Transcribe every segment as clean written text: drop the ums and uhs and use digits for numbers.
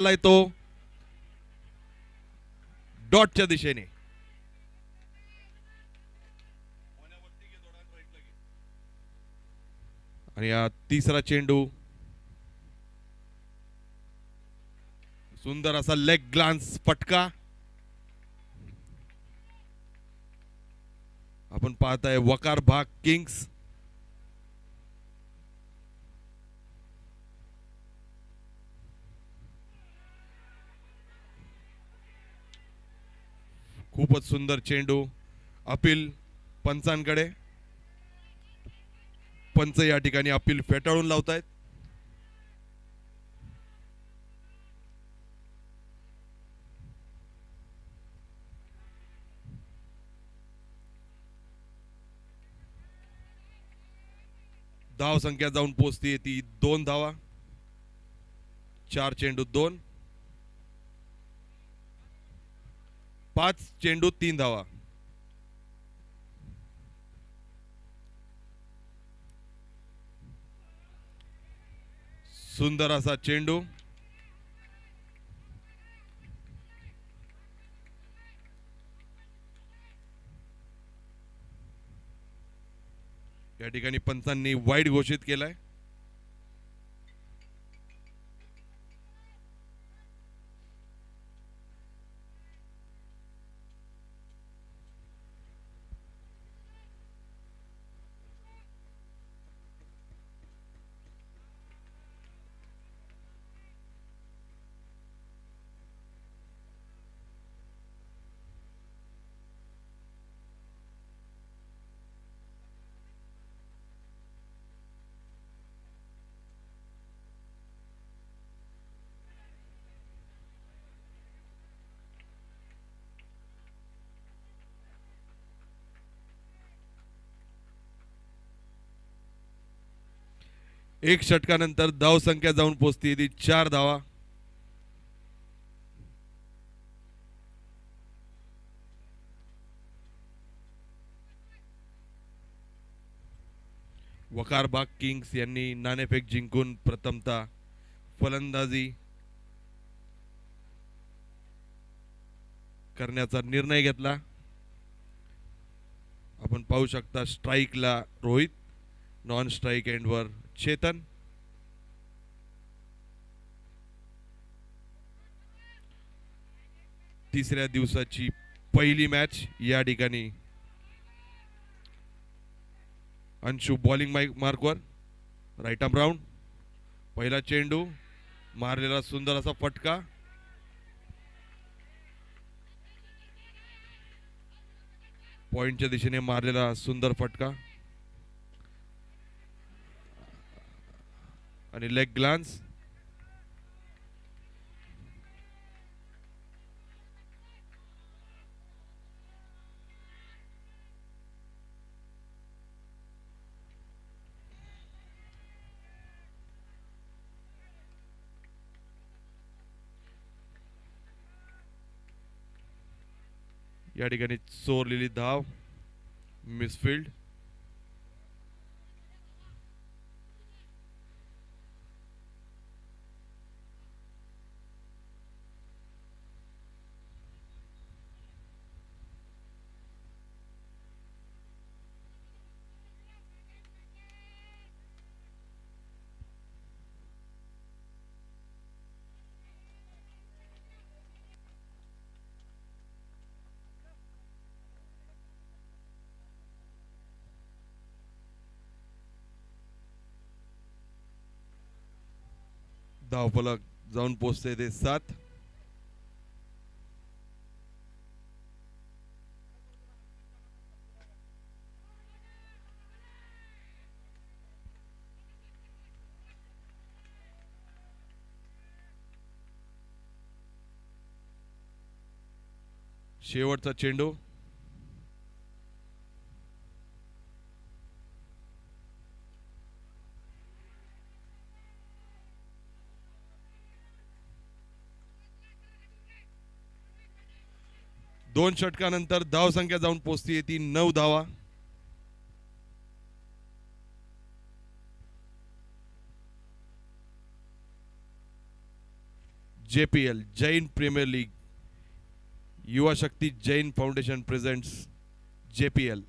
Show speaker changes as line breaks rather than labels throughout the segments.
तो डॉटच्या दिशेने. आणि हा तिसरा चेंडू सुंदर असा लेग ग्लान्स फटका. आपण पाहताय वकार भाग किंग्स. खूपच सुंदर चेंडू. अपील पंचांकडे. पंच या ठिकाणी अपील फेटाळून लावतायत. धाव संख्या जाऊन पोहोचते ती 2 धावा. 4 चेंडू 2. 5 चेंडू 3 धावा. सुंदर असा चेंडू. या ठिकाणी पंचांनी वाईड घोषित केलाय. एक षटकानंतर धाव संख्या जाऊन पोहोचते ती 4 धावा. वकारबाग किंग्स यांनी नाणेफेक जिंकून प्रथमतः फलंदाजी करण्याचा निर्णय घेतला. आपण पाहू शकता स्ट्राईकला रोहित, नॉन स्ट्राईक एंडवर चेतन. तिसऱ्या दिवसाची पहिली मॅच या ठिकाणी अंशु बॉलिंग मार्कवर. Right arm round. पहिला चेंडू मारलेला सुंदर असा फटका. पॉइंटच्या दिशेने मारलेला सुंदर फटका आणि लेग ग्लान्स. या ठिकाणी चोरलेली धाव मिसफिल्ड. धावफलक जाऊन पोहोचते ते 7. शेवटचा चेंडू. दोन षटकानंतर धाव संख्या जाऊन पोहोचते ती 9 धावा. JPL Jain Premier League Yuva Shakti Jain Foundation presents JPL.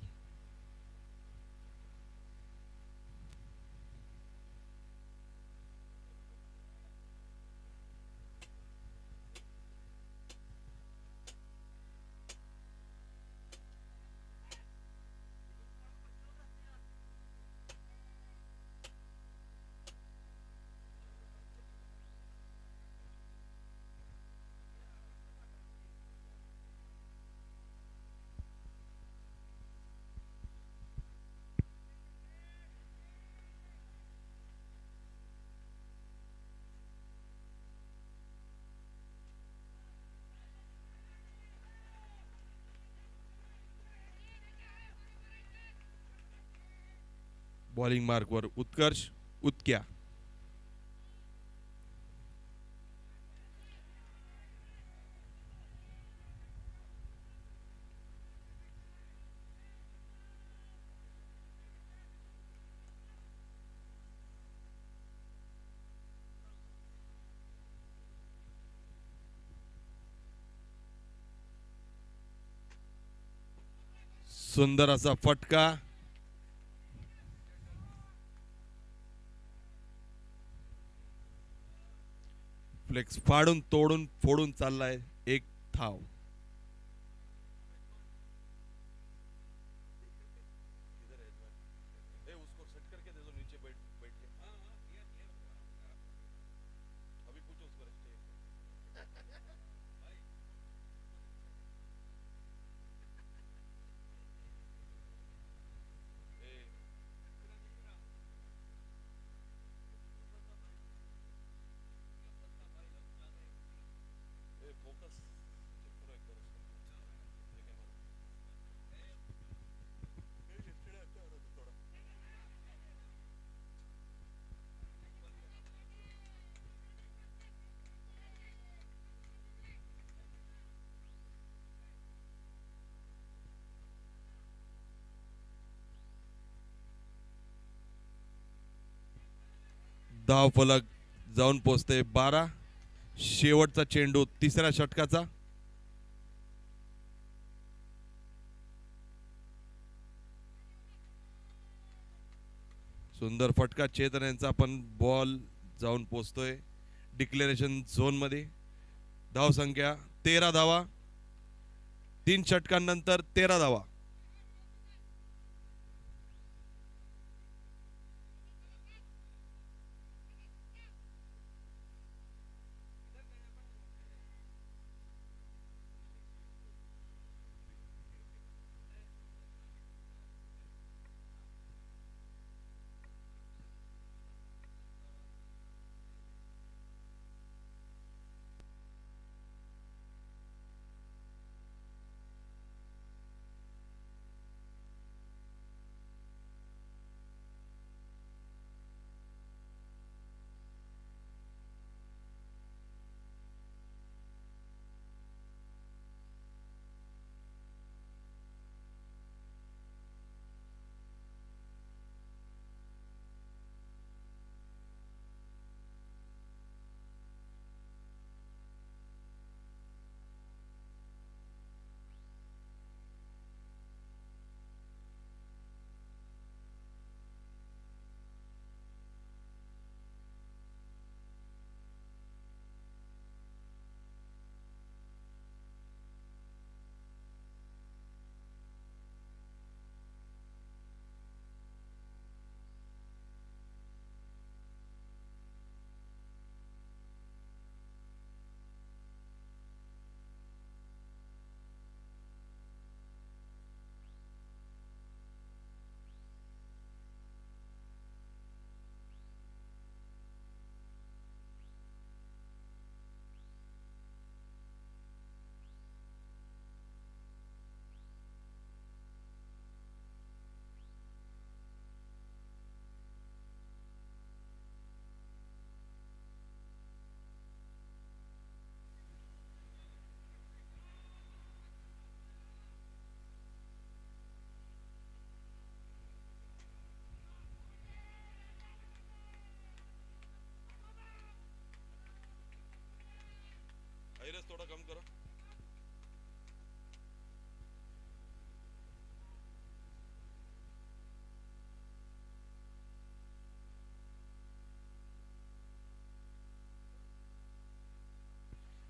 Bowling मार्कवर उत्कर्ष उत्क्या. सुंदर असा फटका. फ्लेक्स फाडून तोडून फोडून चाललाय. एक धाव. धाव फलक जाऊन पोचते 12. शेवटचा चेंडू तिसऱ्या षटकाचा. सुंदर फटका चेतन यांचा पण बॉल जाऊन पोचतोय डिक्लेरेशन झोन मध्ये. धाव संख्या 13 धावा. 3 षटकांनंतर 13 धावा.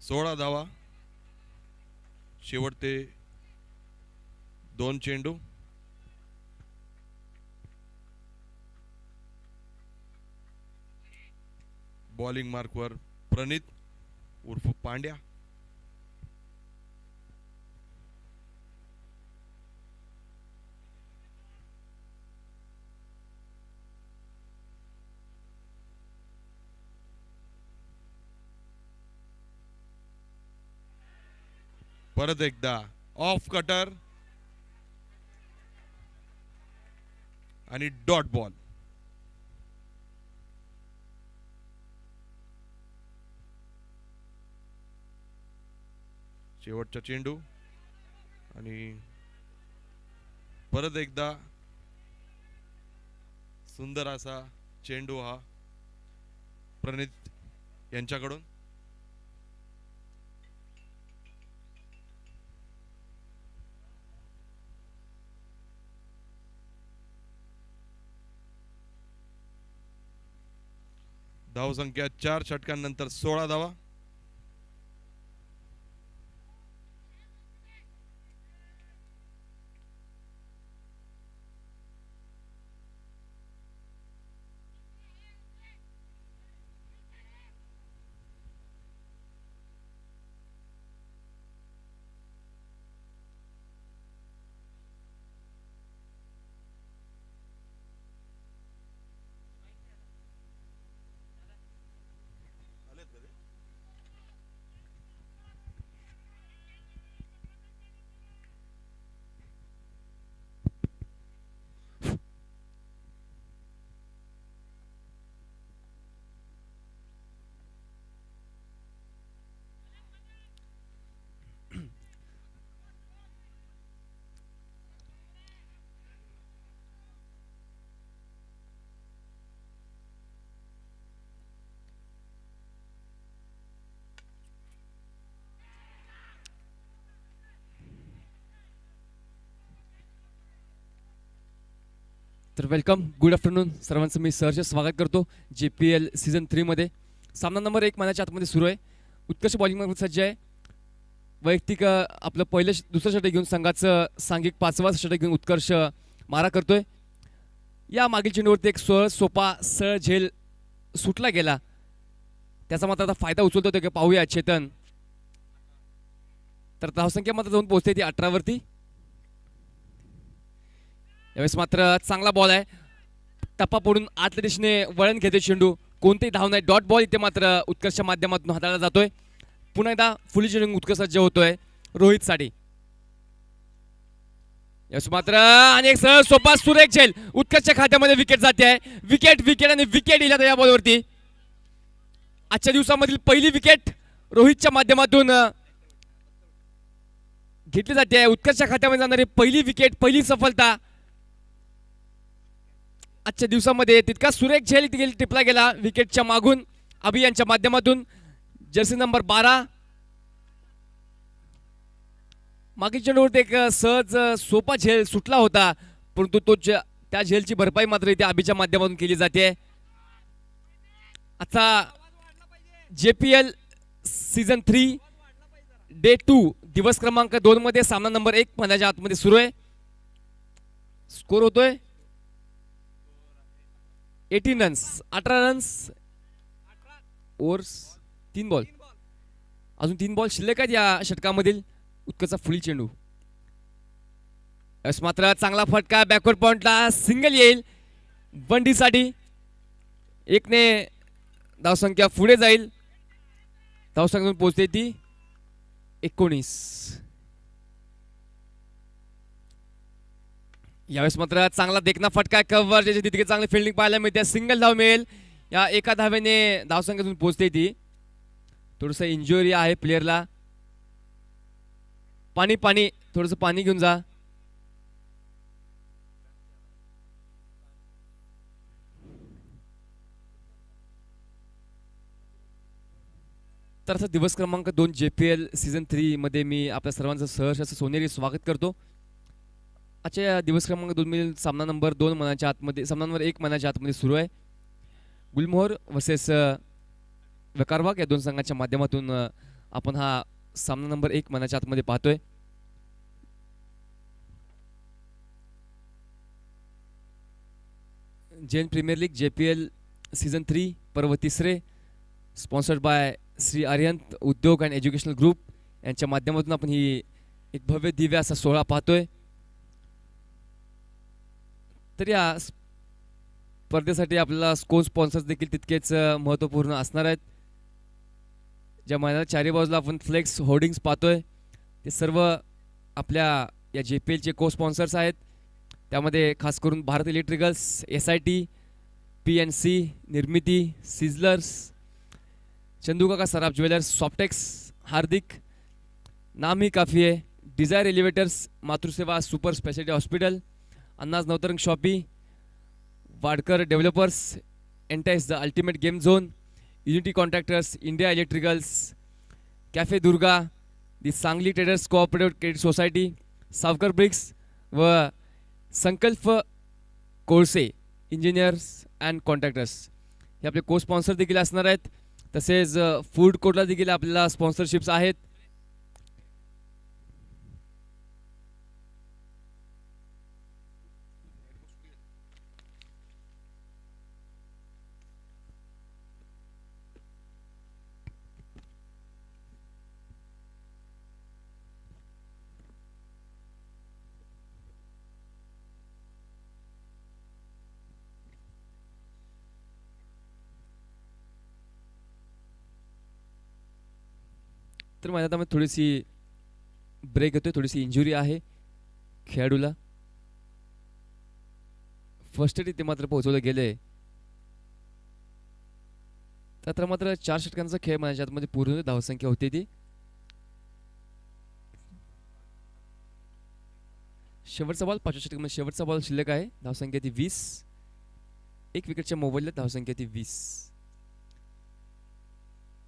16 धावा. शेवटचे 2 चेंडू. बॉलिंग मार्कवर प्रणित उर्फ पांड्या. परत एकदा ऑफ कटर आणि डॉट बॉल. शेवटचा चेंडू आणि परत एकदा सुंदर असा चेंडू हा प्रणित यांच्याकडून. धावसंख्या 4 षटकांनंतर 16 धावा.
तर वेलकम, गुड आफ्टरनून सर्वांचं. मी सहर्ष स्वागत करतो JPL सीझन 3 मध्ये. सामना नंबर 1 मनाच्या आतमध्ये सुरू आहे. उत्कर्ष बॉलिंग सज्ज आहे. वैयक्तिक आपलं दुसरं षटक घेऊन संघाचं सांघिक 5वा षटक घेऊन उत्कर्ष मारा करतोय. या मागील चेंडूवरती एक सोपा सळ झेल सुटला गेला. त्याचा मात्र आता फायदा उचलतो ते पाहूया चेतन. तर धावसंख्या मात्र जाऊन पोहोचते ती 18 वरती. यावेळेस मात्र चांगला बॉल आहे. टप्पा पडून आतल्या दिशेने वळण घेते चेंडू. कोणतेही धाव नाही. डॉट बॉल इथे मात्र उत्कर्षच्या माध्यमातून हाताळला जातोय. पुन्हा एकदा फुली चेंडू उत्कर्ष सज्ज होतोय रोहित साठी. यावेळेस मात्र आणि एक सहज सोपा सुरेख झेल. उत्कर्षच्या खात्यामध्ये विकेट जाते आहे. विकेट आणि विकेट येईल या बॉलवरती. आजच्या दिवसामधील पहिली विकेट रोहितच्या माध्यमातून घेतली जाते. उत्कर्षच्या खात्यामध्ये जाणारी पहिली विकेट, पहिली सफलता आजच्या दिवसामध्ये. तितका सुरेख झेल टिपला गेला विकेटच्या मागून अभि यांच्या माध्यमातून. जर्सी नंबर 12 मागील चेंडूवरती एक सहज सोपा झेल सुटला होता, परंतु त्या झेलची भरपाई मात्र इथे अभिच्या माध्यमातून केली जाते. आता JPL सीझन 3 डे 2 दिवस क्रमांक 2 मध्ये सामना नंबर 1 मनाच्या आतमध्ये सुरू आहे. स्कोर होतोय 18 रन्स, 18 रन्स ओव्हर्स 3 बॉल. अजून 3 बॉल शिल्लक आहेत या षटकामधील. उत्कर्षचा फुली चेंडू. मात्र चांगला फटका बॅकवर्ड पॉइंटला सिंगल येईल बंडीसाठी. 1 ने धावसंख्या पुढे जाईल. धावसंख्या पोहोचते ती 19. यावेळेस मात्र चांगला देखना फटका कव्हर, ज्याची तितके चांगली फिल्डिंग पाहायला मिळते. सिंगल धाव मिळेल. या एका धावेने धावसंख्येतून पोहोचते ती. थोडंसं इंजुरी आहे प्लेअरला. पाणी थोडंसं पाणी घेऊन जा. तर असं दिवस क्रमांक 2 JPL सीझन 3 मध्ये मी आपल्या सर्वांचं सहर्ष असं सोनेरी स्वागत करतो. आजच्या या दिवस क्रमांक 2 मधील सामना नंबर 2 मनाच्या आतमध्ये, सामना नंबर 1 मनाच्या आतमध्ये सुरू आहे. गुलमोहर वर्सेस वकारवाग या दोन संघांच्या माध्यमातून आपण हा सामना नंबर 1 मनाच्या आतमध्ये पाहतोय. Jain premier league JPL season 3 पर्व 3 स्पॉन्सर्ड बाय श्री आर्यंत उद्योग अँड एज्युकेशनल ग्रुप यांच्या माध्यमातून आपण ही एक भव्य दिव्य असा सोहळा पाहतोय. तर या स्पर्धेसाठी आपल्याला कोण स्पॉन्सर्स देखील तितकेच महत्त्वपूर्ण असणार आहेत. ज्या मैदानात चारी बाजूला आपण फ्लेक्स होर्डिंग्स पाहतोय ते सर्व आपल्या या JPLचे को स्पॉन्सर्स आहेत. त्यामध्ये खास करून Bharat electricals, SIT, PNC, Nirmiti, sizzlers, Chandukaka Saraf jewellers, Softex, Hardik, नाम ही काफ़ी है, desire elevators, Matruseva super speciality hospital, Annaj Navtarang shoppe, Wadkar developers, entice the ultimate game zone, unity contractors, India electricals, cafe Durga, the Sangli traders cooperative credit society, Savkar bricks व संकल्प कोळसे इंजिनियर्स अँड कॉन्ट्रॅक्टर्स हे आपले को sponsor देखील असणार आहेत. तसेच फूड कोर्टला देखील आपल्याला स्पॉन्सरशिप्स आहेत. तर मैदानामध्ये थोडीशी ब्रेक येतोय, थोडीशी इंजुरी आहे खेळाडूला. फर्स्ट एड इथे मात्र पोहोचवलं गेले. तर मात्र 4 षटकांचा खेळ मैदानाच्या आतमध्ये पूर्ण धावसंख्या होती ती. शेवटचा बॉल 5व्या षटकामध्ये शेवटचा बॉल शिल्लक आहे. धावसंख्या ती 20. एक विकेटच्या मोबाईलला धावसंख्या ती 20.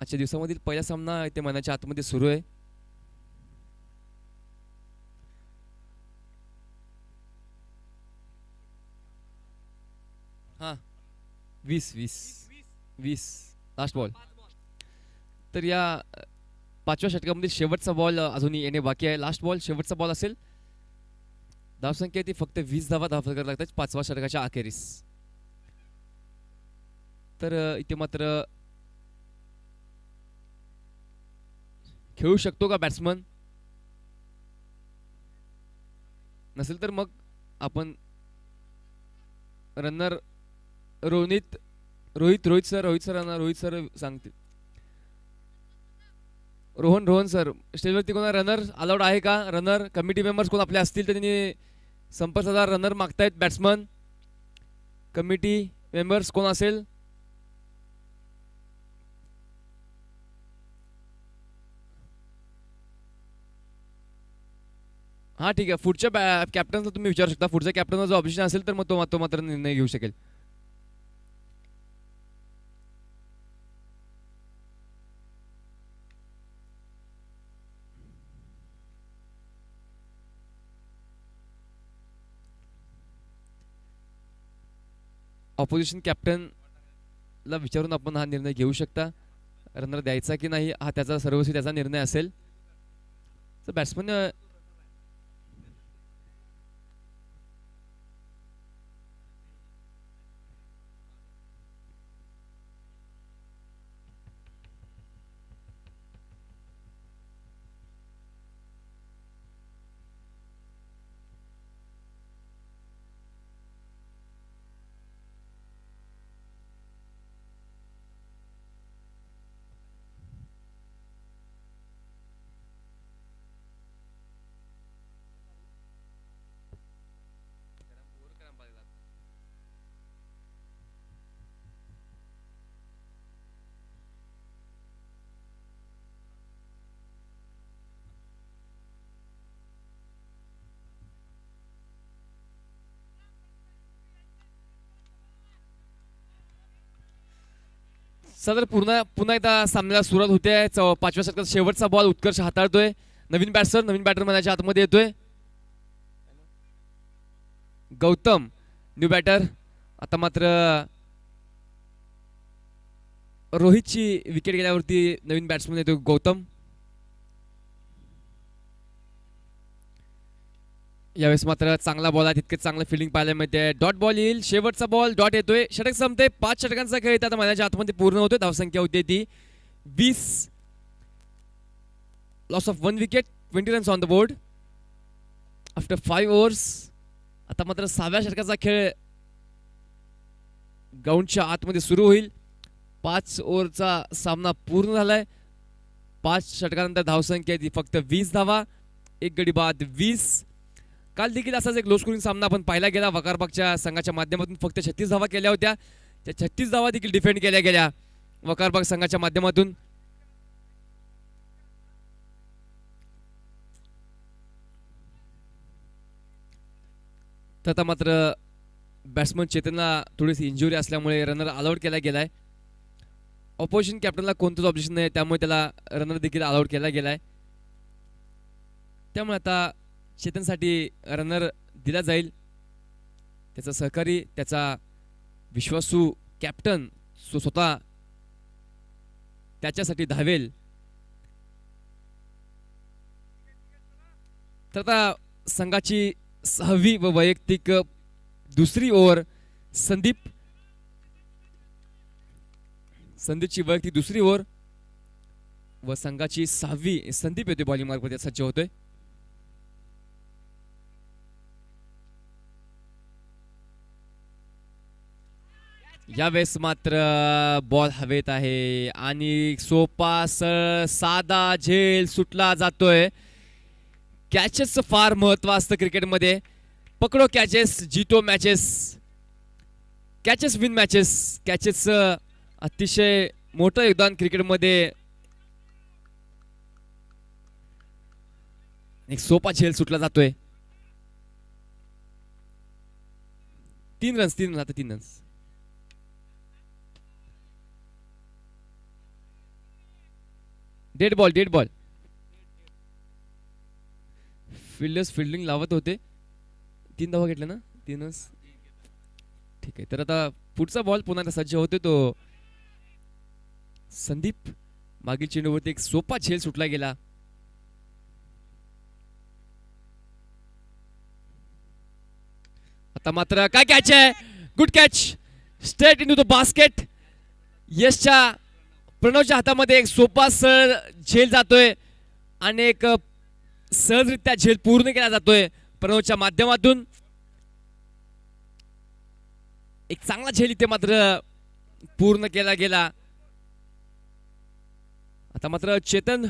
आजच्या दिवसामधील पहिला सामना इथे मैदानाच्या आतमध्ये सुरू आहे. हां 20 लास्ट बॉल. तर या 5व्या षटकामधील शेवटचा बॉल अजूनही येणे बाकी आहे. लास्ट बॉल शेवटचा बॉल असेल. धावसंख्या ती फक्त 20 धावा कराव्या लागतात 5व्या षटकाच्या अखेरीस. तर इथे मात्र खेळू शकतो का बॅट्समन? नसेल तर मग आपण रनर रोहित सर सांगते. रोहन सर स्टेजवरती कोणा रनर अलाउड आहे का? रनर कमिटी मेंबर्स कोण आपले असतील तर त्यांनी संपर्क साधा. रनर मागतायत बॅट्समन. कमिटी मेंबर्स कोण असेल? हां ठीक आहे. पुढच्या कॅप्टनला तुम्ही विचारू शकता. पुढच्या कॅप्टनचा जो ऑब्जेक्शन असेल तर मग तो मात्र निर्णय घेऊ शकेल. ऑपोजिशन कॅप्टनला विचारून आपण हा निर्णय घेऊ शकता. रनर द्यायचा की नाही हा त्याचा सर्वस्वी त्याचा निर्णय असेल. तर बॅट्समन सदर पुन्हा एकदा सामन्याला सुरुवात होते. 5व्या षटकात शेवटचा बॉल उत्कर्ष हाताळतोय. नवीन बॅटर मनाच्या आतमध्ये येतोय. Gautam new batter. आता मात्र रोहितची विकेट गेल्यावरती नवीन बॅट्समन येतो गौतम. यावेळेस मात्र चांगला बॉल आहे, तितकं चांगलं फिल्डिंग पाहायला मिळते. डॉट बॉल येईल, शेवटचा बॉल डॉट येतोय, षटक संपते. 5 षटकांचा खेळ आता मैदानाच्या आतमध्ये पूर्ण होतोय. धावसंख्या होती ती 20. Loss of 1 wicket, 20 runs on the board after 5 overs. आता मात्र 6व्या षटकाचा खेळ ग्राउंडच्या आतमध्ये सुरू होईल. 5 ओव्हरचा सामना पूर्ण झालाय. 5 षटकानंतर धावसंख्या ती फक्त 20 धावा, एक गडी बाद 20. काल देखील असाच एक लो स्कोरिंग सामना आपण पाहिला गेला. वकारबागच्या संघाच्या माध्यमातून फक्त 36 धावा केल्या होत्या. त्या 36 धावा देखील डिफेंड केल्या गेल्या वकारबाग संघाच्या माध्यमातून. तर आता मात्र बॅट्समन चेतनला थोडीशी इंजुरी असल्यामुळे रनर ऑलआउट केला गेलाय. ऑपोजिशन कॅप्टनला कोणतंच ऑब्जेक्शन नाही, त्यामुळे त्याला रनर देखील ऑलआउट केला गेलाय. त्यामुळे आता चेतनसाठी रनर दिला जाईल. त्याचा सहकारी, त्याचा विश्वासू कॅप्टन स्वतः त्याच्यासाठी धावेल. तर आता संघाची 6वी व वैयक्तिक दुसरी ओव्हर संदीपची वैयक्तिक दुसरी ओव्हर व संघाची 6वी संदीप येते बॉलिंग मार्कमध्ये सज्ज होतोय. यावेळेस मात्र बॉल हवेत आहे आणि सोपा साधा झेल सुटला जातोय. कॅचेस फार महत्व असतं क्रिकेटमध्ये. पकडो कॅचेस, जितो matches, catches win matches. Catches अतिशय मोठं योगदान क्रिकेटमध्ये. एक सोपा झेल सुटला जातोय. 3 runs, 3 runs. Dead ball. Fielders fielding लावत होते. 3 धावा घेतल्या ना, 3च. ठीक आहे. तर आता पुढचा बॉल पुन्हा सज्ज होते तो संदीप. मागील चेंडूवरती एक सोपा झेल सुटला गेला. आता मात्र काय कॅच आहे, good catch, straight into the basket. यशच्या प्रणवच्या हातामध्ये एक सोपा झेल जातोय आणि एक सहजरित्या झेल पूर्ण केला जातोय प्रणवच्या माध्यमातून. एक चांगला झेल इथे मात्र पूर्ण केला गेला. आता मात्र चेतन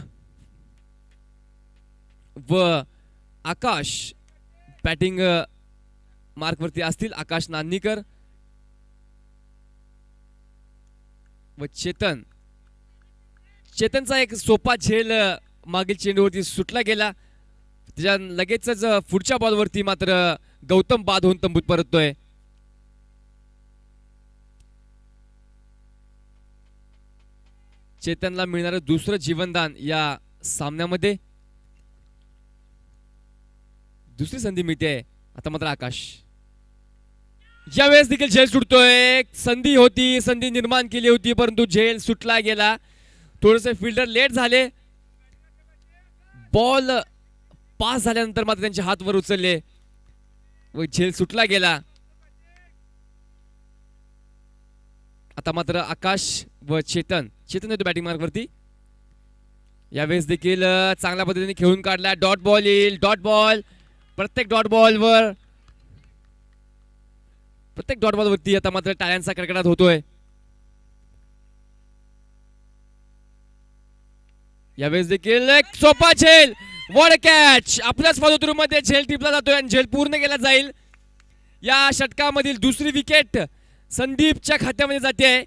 व आकाश बॅटिंग मार्कवरती असतील. आकाश नान्नीकर व चेतनचा एक सोपा झेल मागील चेंडूवरती सुटला गेला. त्याच्या लगेचच पुढच्या बॉलवरती मात्र गौतम बाद होऊन तंबूत परततोय. चेतनला मिळणारं दुसरं जीवनदान या सामन्यामध्ये. दुसरी संधी मिळते. आता मात्र आकाश, यावेळेस देखील झेल सुटतोय. संधी निर्माण केली होती परंतु झेल सुटला गेला. थोडेसे फिल्डर लेट झाले. बॉल पास झाल्यानंतर मात्र त्यांचे हात वर उचलले व झेल सुटला गेला. आता मात्र आकाश व चेतन येतो बॅटिंग मार्कवरती. यावेळेस देखील चांगल्या पद्धतीने खेळून काढला. डॉट बॉल येईल. Dot ball. प्रत्येक डॉट बॉलवरती आता मात्र टाळ्यांचा कडकडाट होतोय. यावेळेस देखील एक सोपा झेल. What a catch. आपल्याच फॉलोथ्रू झेल टिपला जातोय आणि झेल पूर्ण केला जाईल. या षटकामधील दुसरी विकेट संदीपच्या खात्यामध्ये जाते.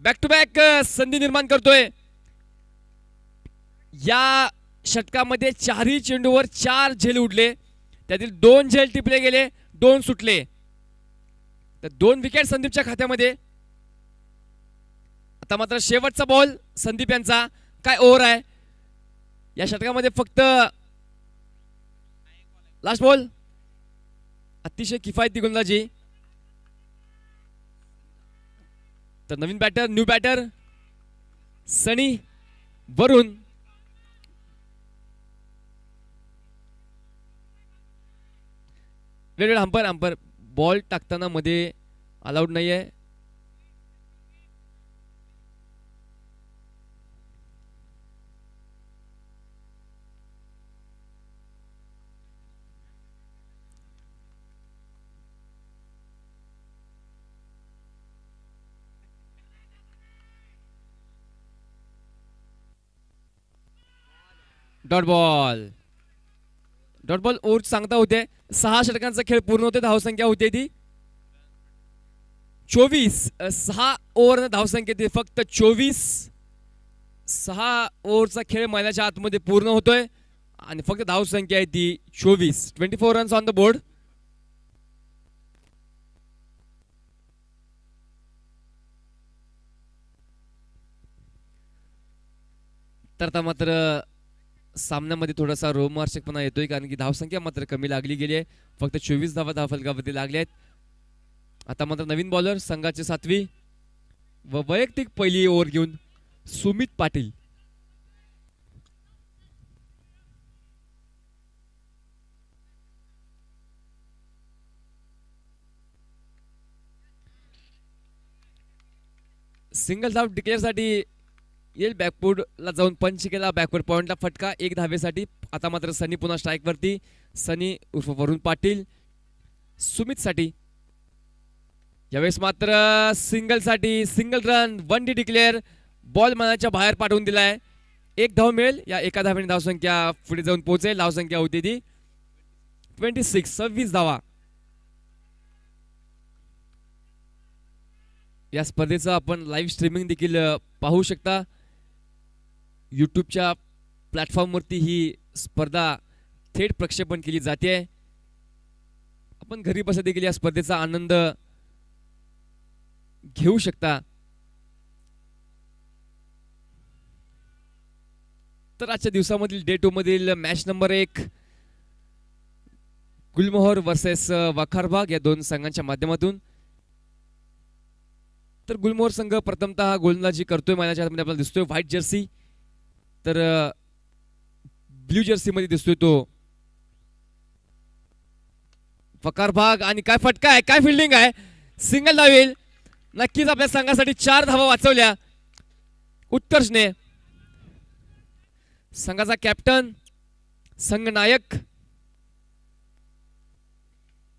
बॅक टू बॅक संधी निर्माण करतोय. या षटकामध्ये 4ही चेंडूवर 4 झेल उडले. त्यातील 2 झेल टिपले गेले, 2 सुटले. तर 2 विकेट संदीपच्या खात्यामध्ये. आता मात्र शेवटचा बॉल संदीप यांचा. काय ओव्हर आहे या षटकामध्ये. फक्त लास्ट बॉल. अतिशय किफायती गोलंदाजी. तर नवीन बॅटर, न्यू बॅटर सनी वरुण. वेळ हंपर हंपर बॉल टाकताना मध्ये अलाउड नाही आहे. Dot ball. Dot ball over सांगता होते. 6 षटकांचा खेळ पूर्ण होते. धावसंख्या होते ती 24. 6 ओव्हर धावसंख्या ती फक्त 24. 6 ओव्हरचा खेळ मैदानाच्या आतमध्ये पूर्ण होतोय आणि फक्त धावसंख्या आहे ती 24. 24 रन्स ऑन द बोर्ड. तर आता मात्र सामन्यामध्ये थोडासा रोमांचकपणा येतोय कारण की धावसंख्या मात्र कमी लागली गेली आहे. फक्त 24 धावा धावफलकावरती लागल्या आहेत. आता मात्र नवीन बॉलर संघाचे 7वी व वैयक्तिक पहिली ओव्हर घेऊन सुमित पाटील. सिंगल धाव डिक्लेअर साठी येईल. बॅकफूटला जाऊन पंच केला. बॅकवर्ड पॉइंटला फटका 1 धावेसाठी. आता मात्र सनी पुन्हा स्ट्राईक वरती. सनी उर्फ वरुण पाटील सुमित साठी. यावेळेस मात्र सिंगल साठी single run 1 D declare. Ball मनाच्या बाहेर पाठवून दिलाय. 1 धाव मिळेल. या एका धावेने धावसंख्या पुढे जाऊन पोहोचेल. धावसंख्या होती ती 26. 26 धावा. या स्पर्धेचं आपण लाईव्ह स्ट्रीमिंग देखील पाहू शकता. यूट्यूबच्या प्लॅटफॉर्मवरती ही स्पर्धा थेट प्रक्षेपण केली जाते. आपण घरी बसत देखील या स्पर्धेचा आनंद घेऊ शकता. तर आजच्या दिवसामधील डे 2 मधील मॅच नंबर 1 गुलमोहर वर्सेस वखारबाग या दोन संघांच्या माध्यमातून. तर गुलमोहर संघ प्रथमतः गोलंदाजी करतोय. मैदानाच्या आतमध्ये आपल्याला दिसतोय व्हाईट जर्सी. तर ब्ल्यू जर्सी मध्ये दिसतोय तो वखारबाग. आणि काय फटका आहे, काय फिल्डिंग आहे. सिंगल धाव येईल. नक्कीच आपल्या संघासाठी 4 धावा वाचवल्या उत्कर्षने. संघाचा कॅप्टन संघ नायक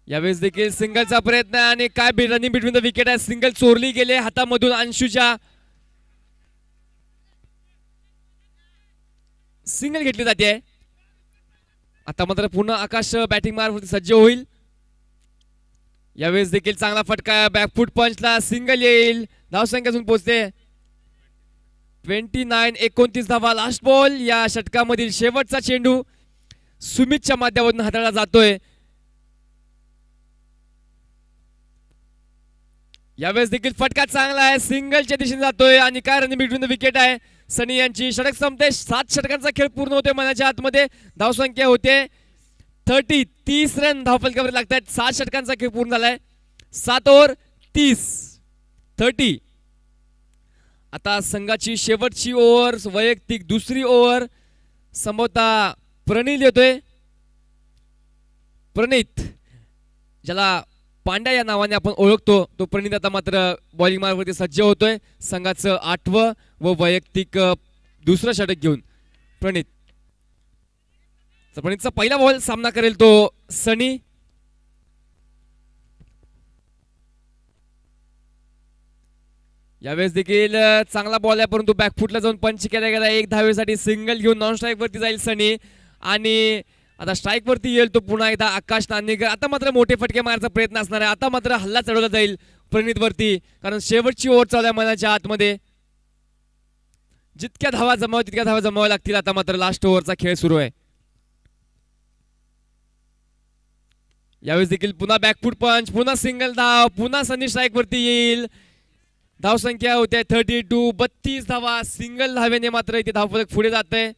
यावेळेस देखील सिंगलचा प्रयत्न आणि काय रनिंग बिटवीन द विकेट आहे. सिंगल चोरली गेले हातामधून अंशुच्या. सिंगल घेतली जाते. आता मात्र पुन्हा आकाश बॅटिंग मारण्यासाठी सज्ज होईल. यावेळेस देखील चांगला फटका. बॅकफूट पंचला सिंगल येईल. धावसंख्यातून पोहोचते 29. 29 धावा. Last ball. या षटकामधील शेवटचा चेंडू सुमितच्या माध्यमातून हाताळला जातोय. यावेळेस देखील फटका चांगला आहे. सिंगलच्या दिशेने जातोय आणि काय रनिंग बिटवीन द विकेट आहे. सनी यांची षटक संपते. 7 षटकांचा खेळ पूर्ण होतोय मनाच्या आतमध्ये. धावसंख्या होते 30. 30 रन धावफलकावर लागतात. 7 षटकांचा खेळ पूर्ण झालाय. 7 ओव्हर 30. आता संघाची शेवटची ओव्हर वैयक्तिक दुसरी ओव्हर संभवतः प्रणीत येतोय. प्रणीत ज्याला पांड्या या नावाने आपण ओळखतो तो प्रणीत आता मात्र बॉलिंग मार्गवरती सज्ज होतोय. संघाचं 8वं व वैयक्तिक दुसरं षटक घेऊन प्रणीत. प्रणीतचा पहिला बॉल सामना करेल तो सनी. यावेळेस देखील चांगला बॉल आहे परंतु बॅकफुटला जाऊन पंच केला गेला. 1 धावेसाठी सिंगल घेऊन नॉन स्ट्राईक वरती जाईल सनी आणि आता स्ट्राईक वरती येईल तो पुन्हा एकदा आकाश नांदेकर. आता मात्र मोठे फटके मारण्याचा प्रयत्न असणार आहे. आता मात्र हल्ला चढवला जाईल प्रणीत वरती कारण शेवटची ओव्हर चालू आहे मैदानाच्या आतमध्ये. जितक्या धावा जमाव तितक्या धावा जमाव्या लागतील. आता मात्र लास्ट ओव्हरचा खेळ सुरू आहे. यावेळेस देखील पुन्हा बॅकफूट पंच. पुन्हा सिंगल धाव. पुन्हा सनी स्ट्राईक वरती येईल. धावसंख्या होते 32. 32 धावा. सिंगल धावेने मात्र इथे धावफलक पुढे जात आहे.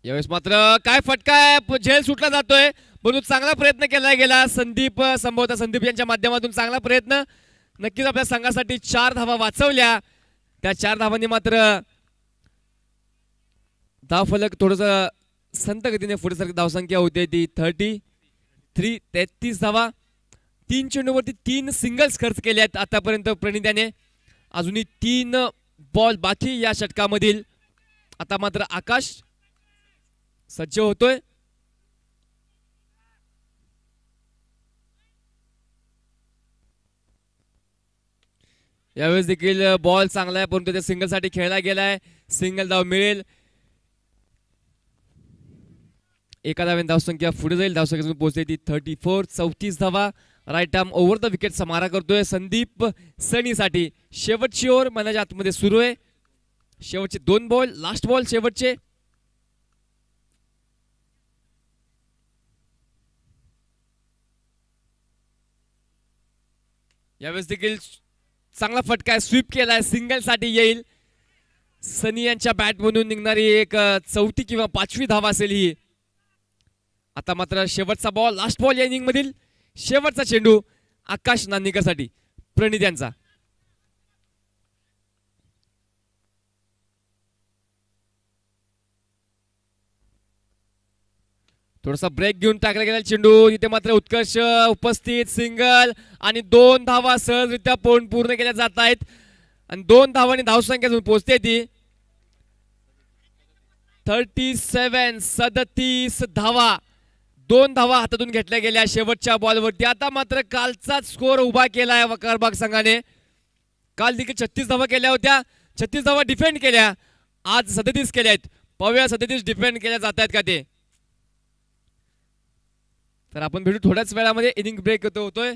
यावेळेस मात्र काय फटका आहे. झेल सुटला जातोय परंतु चांगला प्रयत्न केला गेला. संभवतः संदीप यांच्या माध्यमातून चांगला प्रयत्न. नक्कीच आपल्या संघासाठी 4 धावा वाचवल्या. त्या 4 धावांनी मात्र धावफलक थोडंसं संत गतीने पुढे सारखी धावसंख्या होते ती 33 धावा. 3 चेंडूवरती 3 सिंगल्स खर्च केले आहेत आतापर्यंत प्रणित्याने. अजूनही 3 बॉल बाकी या षटकामधील. आता मात्र आकाश सज्ज होतोय. यावेळेस देखील बॉल चांगला आहे परंतु त्या सिंगल साठी खेळला गेलाय. सिंगल धाव मिळेल. एका धावेने धावसंख्या पुढे जाईल. धावसंख्या पोहोचते ती 34 धावा. राईट आर्म ओव्हर द विकेटचा मारा करतोय संदीप सनीसाठी. शेवटची ओव्हर मैदानाच्या आतमध्ये सुरू आहे. शेवटचे 2 बॉल, लास्ट बॉल शेवटचे. यावेळेस देखील चांगला फटका स्वीप केलाय. सिंगल साठी येईल. सनी यांच्या बॅट मधून निघणारी एक 4थी किंवा 5वी धाव असेल ही. आता मात्र शेवटचा बॉल, लास्ट बॉल या इनिंग मधील. शेवटचा चेंडू आकाश नांदीकर साठी प्रणित यांचा. थोडासा ब्रेक घेऊन टाकला गेला चेंडू. तिथे मात्र उत्कर्ष उपस्थित. सिंगल आणि 2 धावा सहजरित्या पूर्ण केल्या जात आहेत. आणि 2 धावांनी धावसंख्या पोहोचते ती 37 धावा. 2 धावा हातातून घेतल्या गेल्या शेवटच्या बॉलवरती. आता मात्र कालचाच स्कोर उभा केलाय वकारबाग संघाने. काल देखील 36 धावा केल्या होत्या. 36 धावा डिफेंड केल्या. आज 37 केल्या आहेत. पाहूया 37 डिफेंड केल्या जात आहेत का ते. तर आपण भेटू थोड्याच वेळामध्ये. इनिंग ब्रेक होतोय.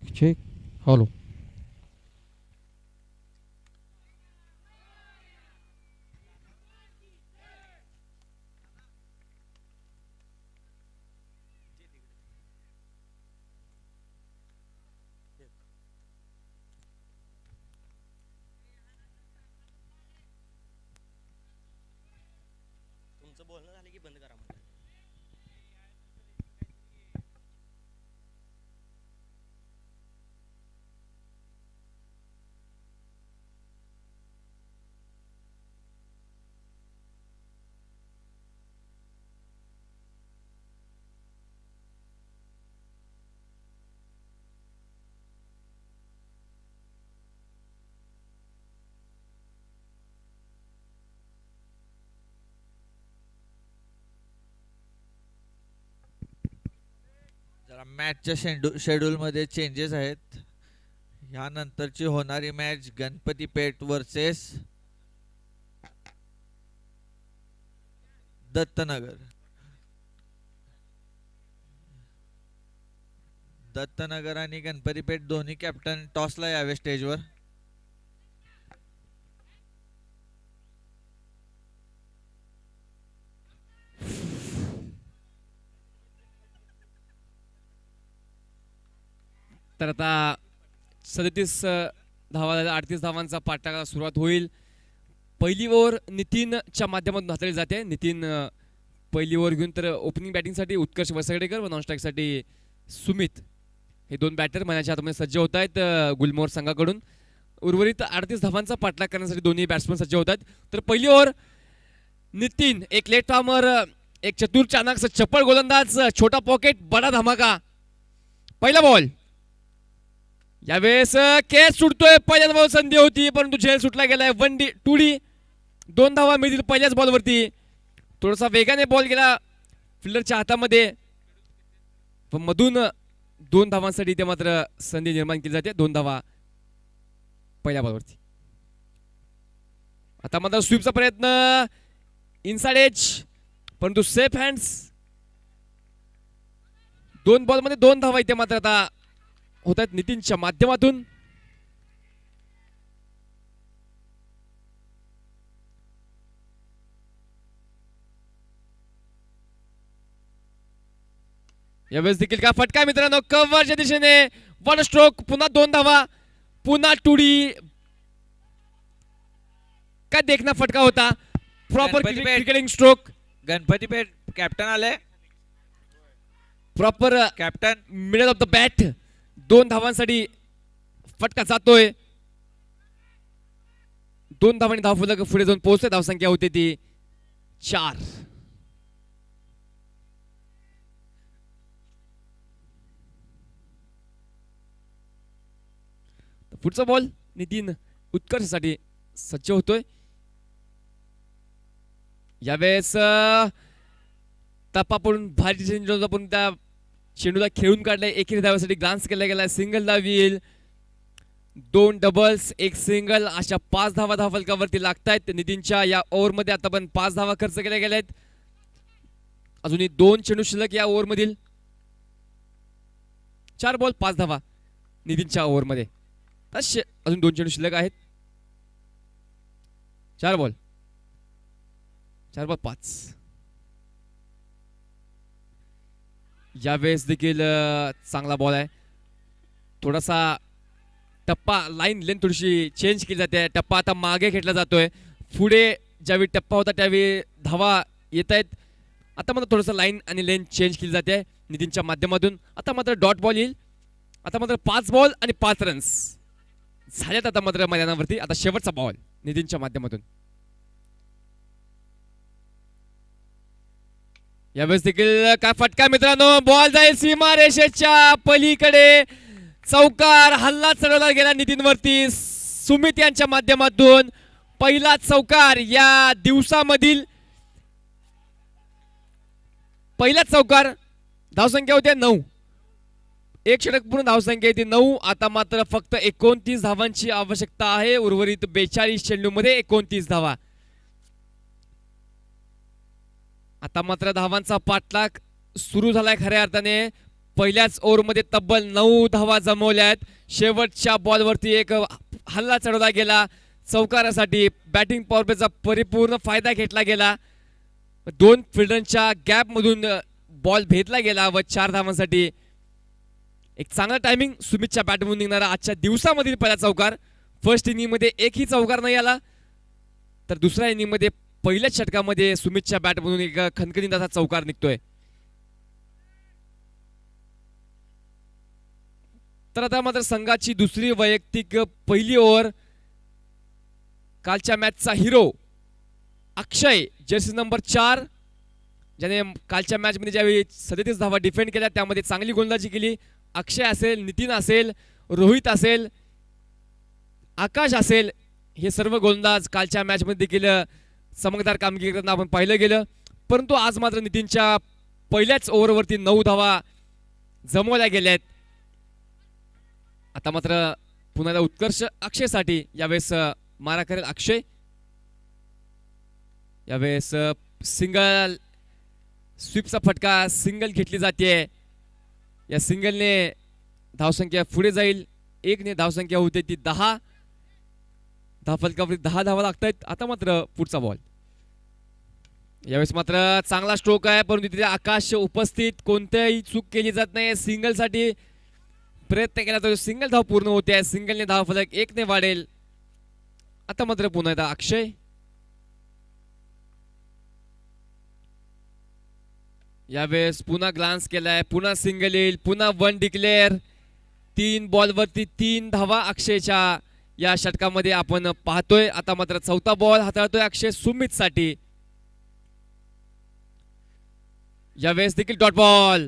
चेक. हॅलो.
तुमचं बोलणं झालं की बंद करा म्हणलं.
जरा मॅचच्या शेड्यूलमध्ये चेंजेस आहेत. यानंतरची होणारी मॅच गणपतीपेठ वर्सेस दत्तनगर. दत्तनगर आणि गणपतीपेठ दोन्ही कॅप्टन टॉसला यावे स्टेजवर.
तर आता 37 धावा, 38 धावांचा पाठलागाला सुरुवात होईल. पहिली ओव्हर नितीनच्या माध्यमातून हाताळली जाते. नितीन पहिली ओव्हर घेऊन तर ओपनिंग बॅटिंगसाठी उत्कर्ष वसगडेकर व नॉन स्ट्राईकसाठी सुमित हे दोन बॅटर मनाच्या हातामध्ये सज्ज होत आहेत गुलमोहर संघाकडून. उर्वरित 38 धावांचा पाठलाग करण्यासाठी दोन्ही बॅट्समन सज्ज होत आहेत. तर पहिली ओव्हर नितीन, एक लेट फार्मर, एक चतुर चाणक, चप्पळ गोलंदाज, छोटा पॉकेट, बडा धमाका. पहिला बॉल यावेळेस कॅच सुटतोय. पहिल्याच बॉल संधी होती परंतु झेल सुटला गेलाय. 1D 2D 2 धावा मिळतील पहिल्याच बॉलवरती. थोडासा वेगाने बॉल गेला फिल्डरच्या हातामध्ये पण मधून 2 धावांसाठी ते मात्र संधी निर्माण केली जाते. 2 धावा पहिल्या बॉलवरती. आता मात्र स्वीपचा प्रयत्न इनसाइड एज परंतु सेफ हँड्स. 2 बॉलमध्ये 2 धावा इथे मात्र आता होत आहेत नितीनच्या माध्यमातून. यावेळेस देखील का फटका मित्रांनो कव्हरच्या दिशेने. वन स्ट्रोक, पुन्हा 2 धावा, पुन्हा 2D. काय देखना फटका होता. Proper
Ganpati Peth.
Cricketing stroke.
Ganpatipeth captain आले.
Proper
captain
middle of the bat. 2 धावांसाठी फटका जातोय. 2 धावांनी धावफलक पुढे जाऊन पोहोचते. धावसंख्या होते ती 4. पुढचा बॉल नितीन उत्कर्षसाठी सज्ज होतोय. यावेळेस टप्पा पडून भारी चेंडूला पण त्या चेंडूला खेळून काढलाय. एकेरी धावासाठी ग्लान्स केला गेला. सिंगल धाव येईल. 2 डबल्स, 1 सिंगल अशा 5 धावा धावफलकावरती लागतायत नितीनच्या या ओव्हरमध्ये. आता पण 5 धावा खर्च केल्या गेल्या आहेत. अजूनही 2 चेंडू शिल्लक या ओव्हरमधील. 4 बॉल 5 धावा नितीनच्या ओव्हरमध्ये. अजून 2 चेंडू शिल्लक आहेत. 4 बॉल 5. यावेळेस देखील चांगला बॉल आहे. थोडासा टप्पा लाईन लेंथ थोडीशी चेंज केली जाते. टप्पा आता मागे खेळला जातोय. पुढे ज्यावेळी टप्पा होता त्यावेळी धावा येत आहेत. आता मात्र थोडंसं लाईन आणि लेंथ चेंज केली जाते नितीनच्या माध्यमातून. आता मात्र डॉट बॉल येईल. आता मात्र 5 बॉल आणि 5 रन्स झाल्यात आता मात्र मैदानावरती. आता शेवटचा बॉल नितीनच्या माध्यमातून. यावेळेस देखील काय फटका मित्रांनो. बॉल जाईल सीमा रेषेच्या पलीकडे. चौकार, हल्ला चढवला गेला नितीनवरती. सुमित यांच्या माध्यमातून पहिला चौकार या दिवसामधील पहिला चौकार. धावसंख्या होत्या 9. 1 षटक पूर्ण धावसंख्या येते 9. आता मात्र फक्त 29 धावांची आवश्यकता आहे. उर्वरित 42 चेंडूमध्ये 29 धावा. आता मात्र धावांचा पाठलाग सुरू झालाय खऱ्या अर्थाने. पहिल्याच ओव्हरमध्ये तब्बल 9 धावा जमवल्यात. शेवटच्या बॉलवरती एक हल्ला चढवला गेला चौकारासाठी. बॅटिंग पॉवर प्लेचा परिपूर्ण फायदा घेतला गेला. 2 फिल्डरच्या गॅप मधून बॉल भेदला गेला व 4 धावांसाठी एक चांगला टायमिंग सुमितच्या बॅटमधून निघणारा आजच्या दिवसामधील पहिला चौकार. फर्स्ट इनिंग मध्ये एकही चौकार नाही आला तर दुसऱ्या इनिंग मध्ये पहिल्याच षटकामध्ये सुमितच्या बॅटमधून एक खणखणीत असा चौकार निघतोय. तर आता मात्र संघाची दुसरी वैयक्तिक पहिली ओव्हर. कालच्या मॅचचा हिरो अक्षय, जर्सी नंबर 4, ज्याने कालच्या मॅच मध्ये ज्यावेळी 37 धावा डिफेंड केल्या त्यामध्ये चांगली गोलंदाजी केली. अक्षय असेल, नितीन असेल, रोहित असेल, आकाश असेल, हे सर्व गोलंदाज कालच्या मॅच मध्ये देखील चमकदार कामगिरी करताना आपण पाहिलं गेलं. परंतु आज मात्र नितीनच्या पहिल्याच ओव्हरवरती 9 धावा जमवल्या गेल्यात. आता मात्र पुन्हा उत्कर्ष अक्षयसाठी. यावेळेस मारा करेल अक्षय. यावेळेस सिंगल, स्वीपचा फटका, सिंगल घेतली जाते. या सिंगलने धावसंख्या पुढे जाईल. 1 ने धावसंख्या होते ती 10. धावफलकावरती 10 धावा लागतायत. आता मात्र पुढचा बॉल. यावेळेस मात्र चांगला स्ट्रोक आहे परंतु तिथे आकाश उपस्थित. कोणत्याही चूक केली जात नाही. सिंगल साठी प्रयत्न केला तर सिंगल धाव पूर्ण होते. सिंगलने धावफलक 1 ने वाढेल. आता मात्र पुन्हा एकदा अक्षय. यावेळेस पुन्हा ग्लान्स केलाय, पुन्हा सिंगल येईल, पुन्हा वन डिक्लेअर. 3 बॉलवरती 3 धावा अक्षयच्या या षटकामध्ये आपण पाहतोय. आता मात्र चौथा बॉल हाताळतोय अक्षय सुमित साठी. यावेळेस देखील डॉट बॉल.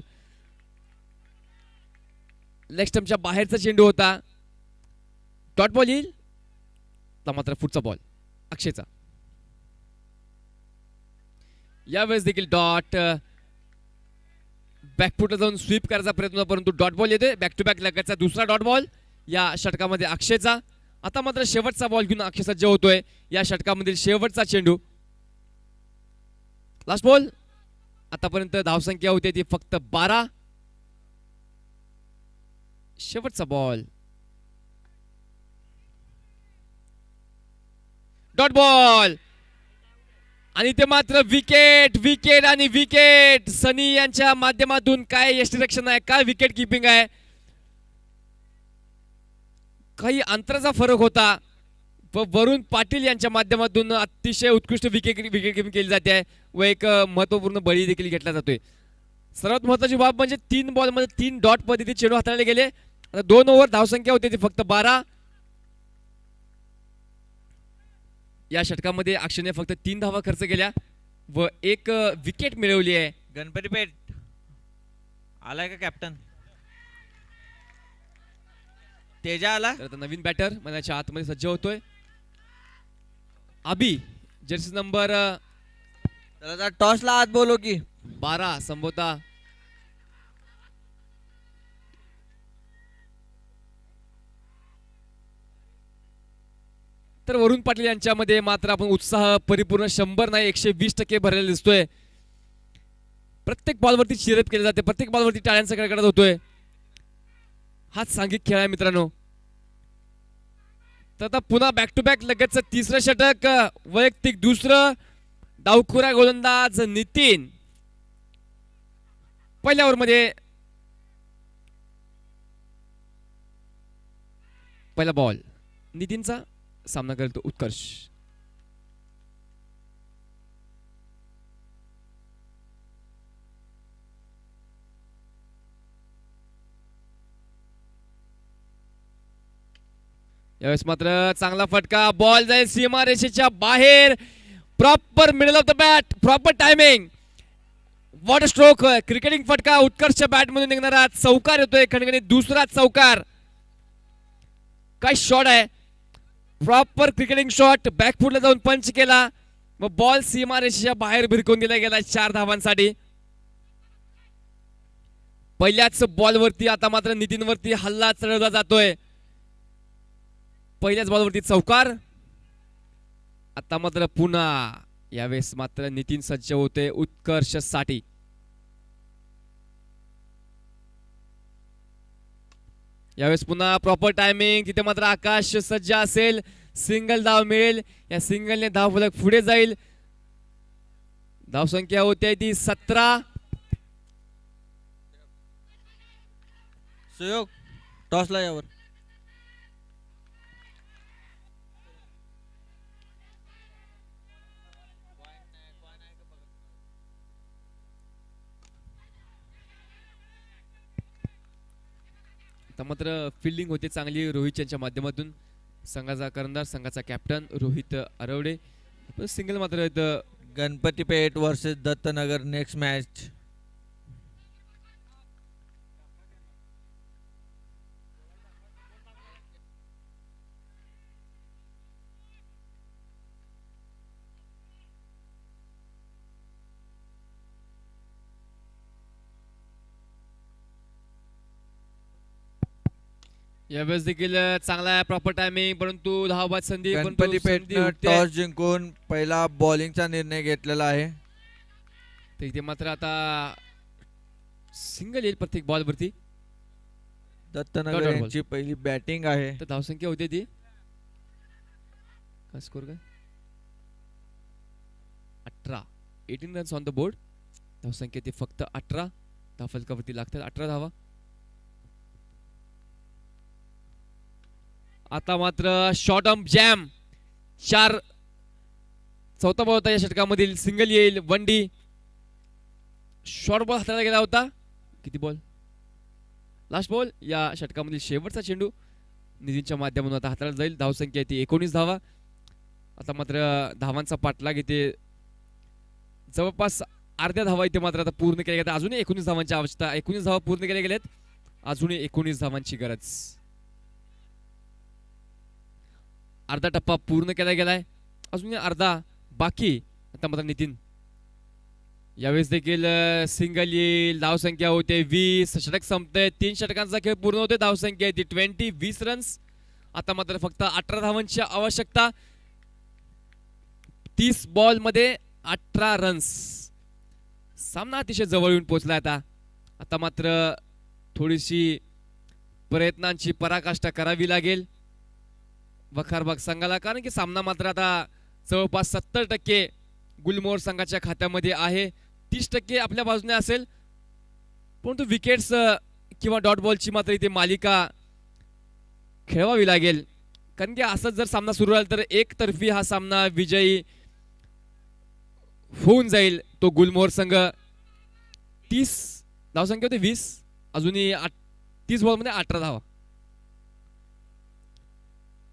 लेग स्टंपच्या बाहेरचा चेंडू होता. डॉट बॉल येईल. आता मात्र पुढचा बॉल अक्षयचा. यावेळेस देखील डॉट. बॅकफुटला जाऊन स्वीप करायचा प्रयत्न, परंतु डॉट बॉल येते. बॅक टू बॅक लगायचा दुसरा डॉट बॉल या षटकामध्ये अक्षयचा. आता मात्र शेवटचा बॉल घेऊन अक्षय सज्ज होतोय. या षटकामधील शेवटचा चेंडू. Last ball. आतापर्यंत धावसंख्या होती ती फक्त 12. शेवटचा बॉल. Dot ball. आणि ते मात्र विकेट विकेट आणि विकेट. सनी यांच्या माध्यमातून काय यष्टिरक्षण आहे, काय विकेट किपिंग आहे. काही अंतराचा फरक होता. वरुण पाटील यांच्या माध्यमातून अतिशय उत्कृष्ट विकेट किपिंग केली जाते व एक महत्वपूर्ण बळी देखील घेतला जातोय. सर्वात महत्वाची बाब म्हणजे 3 बॉलमध्ये 3 डॉट पद्धती चेंडू हाताळले गेले. आता 2 ओव्हर धावसंख्या होती ती फक्त 12. या षटकामध्ये अक्षयने फक्त 3 धावा खर्च केल्या व 1 विकेट मिळवली आहे.
गणपतीपेठ आलाय का कॅप्टन? तेजा आला.
तर आता नवीन बॅटर मनाच्या आतमध्ये सज्ज होतोय. अभि जर्सी नंबर
त्याला टॉसला आत बोलो की
12 संबोधा. तर वरुण पाटील यांच्यामध्ये मात्र आपण उत्साह परिपूर्ण 100 नाही 120% भरलेला दिसतोय. प्रत्येक बॉलवरती चिरत केले जाते, प्रत्येक बॉलवरती टाळ्यांचा कडकडाट होतोय. हाच सांघिक खेळ आहे मित्रांनो. तर आता पुन्हा बॅक टू बॅक लगेच तिसरं षटक. वैयक्तिक दुसरं. डावखुरा गोलंदाज नितीन पहिल्या ओव्हरमध्ये. पहिला बॉल नितीनचा. सामना करेल तो उत्कर्ष. यावेळेस मात्र चांगला फटका. बॉल जाईल सीमा रेषेच्या बाहेर. Proper middle of the bat, proper timing. What stroke. Cricketing फटका उत्कर्षच्या बॅट मधून निघणारा. चौकार येतोय खणखणीत दुसरा चौकार. काय शॉट आहे. Proper cricketing shot. बॅकफुटला जाऊन पंच केला व बॉल सीमा रेषेच्या बाहेर भिरकून दिला गेला 4 धावांसाठी. पहिल्याच बॉलवरती आता मात्र नितीनवरती हल्ला चढवला जातोय. पहिल्याच बॉलवरती चौकार. आता मात्र पुन्हा यावेळेस मात्र नितीन सज्ज होते उत्कर्ष साठी. यावेळेस पुन्हा प्रॉपर टायमिंग. तिथे मात्र आकाश सज्ज असेल. सिंगल धाव मिळेल. या सिंगलने धाव फलक पुढे जाईल. धावसंख्या होते ती 17.
सुयोग टॉसला यावर.
आता मात्र फिल्डिंग होते चांगली रोहित यांच्या माध्यमातून. संघाचा कर्णधार, संघाचा कॅप्टन रोहित आरवडे. सिंगल मात्र
Ganpatipeth versus Dattanagar next match.
यावेळेस देखील चांगला प्रॉपर टायमिंग, परंतु धावबाद संधी.
गणपतीपेठनं टॉस जिंकून पहिला बॉलिंगचा निर्णय घेतलेला आहे.
तर इथे मात्र आता सिंगल येईल प्रत्येक बॉल वरती.
दत्तनगर यांची पहिली बॅटिंग आहे.
तर धावसंख्या होती ती काय स्कोर काय 18. 18 रन्स ऑन द बोर्ड. धावसंख्या ती फक्त 18. धावफलकावरती लागतात 18 धावा. आता मात्र शॉर्ट ऑन जॅम. 4 चौथा बॉल होता या षटकामधील. सिंगल येईल. 1D शॉर्ट बॉल हाताळला गेला होता. किती बॉल? Last ball. या षटकामधील शेवटचा चेंडू नितीनच्या माध्यमातून आता हाताळला जाईल. धावसंख्या ती 19 धावा. आता मात्र धावांचा पाठलाग इथे जवळपास अर्ध्या धावा इथे मात्र आता पूर्ण केल्या गेल्या. अजूनही 19 धावांची आवश्यकता. 19 धावा पूर्ण केल्या गेल्यात. अजूनही 19 धावांची गरज. अर्धा टप्पा पूर्ण केला गेलाय. अजूनही अर्धा बाकी. आता मात्र नितीन यावेळेस देखील सिंगल येईल. धावसंख्या होते 20. षटक संपते. 3 षटकांचा खेळ पूर्ण होते. धावसंख्या येते 20 रन्स. आता मात्र फक्त 18 धावांची आवश्यकता. 30 बॉल मध्ये 18 रन्स. सामना अतिशय जवळ येऊन पोहोचला. आता मात्र थोडीशी प्रयत्नांची पराकाष्ठा करावी लागेल वखारबाग संघाला, कारण की सामना मात्र आता जवळपास 70% गुलमोहर संघाच्या खात्यामध्ये आहे. 30% आपल्या बाजूने असेल. परंतु विकेट्स किंवा डॉट बॉलची मात्र इथे मालिका खेळवावी लागेल, कारण की असंच जर सामना सुरू राहिला तर एकतर्फी हा सामना विजयी होऊन जाईल तो गुलमोहर संघ. 30 धावसंख्या होते 20. अजूनही 30 बॉलमध्ये 18 धावा.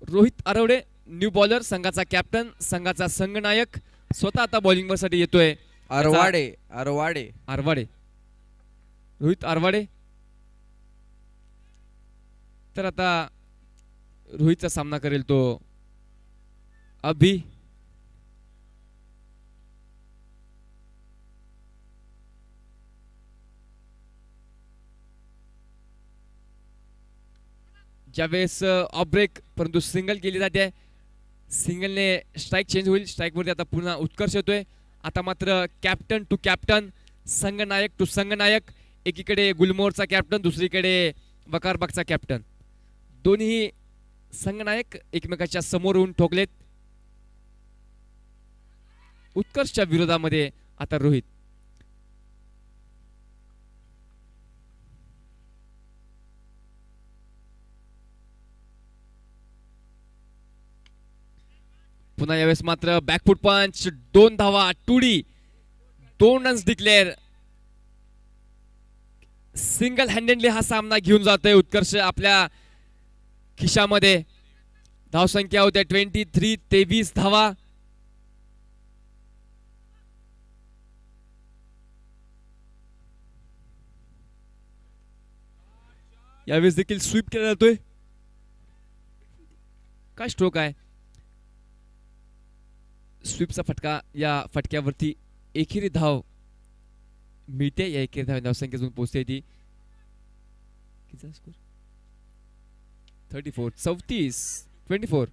रोहित आरवडे न्यू बॉलर, संघाचा कॅप्टन, संघाचा संघनायक, स्वतः आता बॉलिंग साठी येतोय.
आरवाडे आरवाडे
आरवाडे रोहित आरवाडे. तर आता रोहितचा सामना करेल तो अभि. ज्यावेळेस ऑफ ब्रेक परंतु सिंगल केली जाते. सिंगलने स्ट्राईक चेंज होईल. स्ट्राईकवरती आता पुन्हा उत्कर्ष येतोय. आता मात्र कॅप्टन टू कॅप्टन, संघनायक टू संघनायक. एकीकडे गुलमोहरचा कॅप्टन, दुसरीकडे वकारबागचा कॅप्टन. दोन्ही संघनायक एकमेकाच्या समोर येऊन ठोकलेत. उत्कर्षच्या विरोधामध्ये आता रोहित. पुन्हा यावेळेस मात्र बॅकफुट पंच. 2 धावा. Two D 2 runs declare. Single handedly हा सामना घेऊन जातोय उत्कर्ष आपल्या खिशामध्ये. धावसंख्या होत्या 23. 23 धावा. यावेळेस देखील स्वीप केला जातोय. काय स्ट्रोक आहे. स्वीपचा फटका. या फटक्यावरती एकेरी धाव मिळते. या एकेरी धावसंख्या अजून पोहोचते ती 34. 34 24.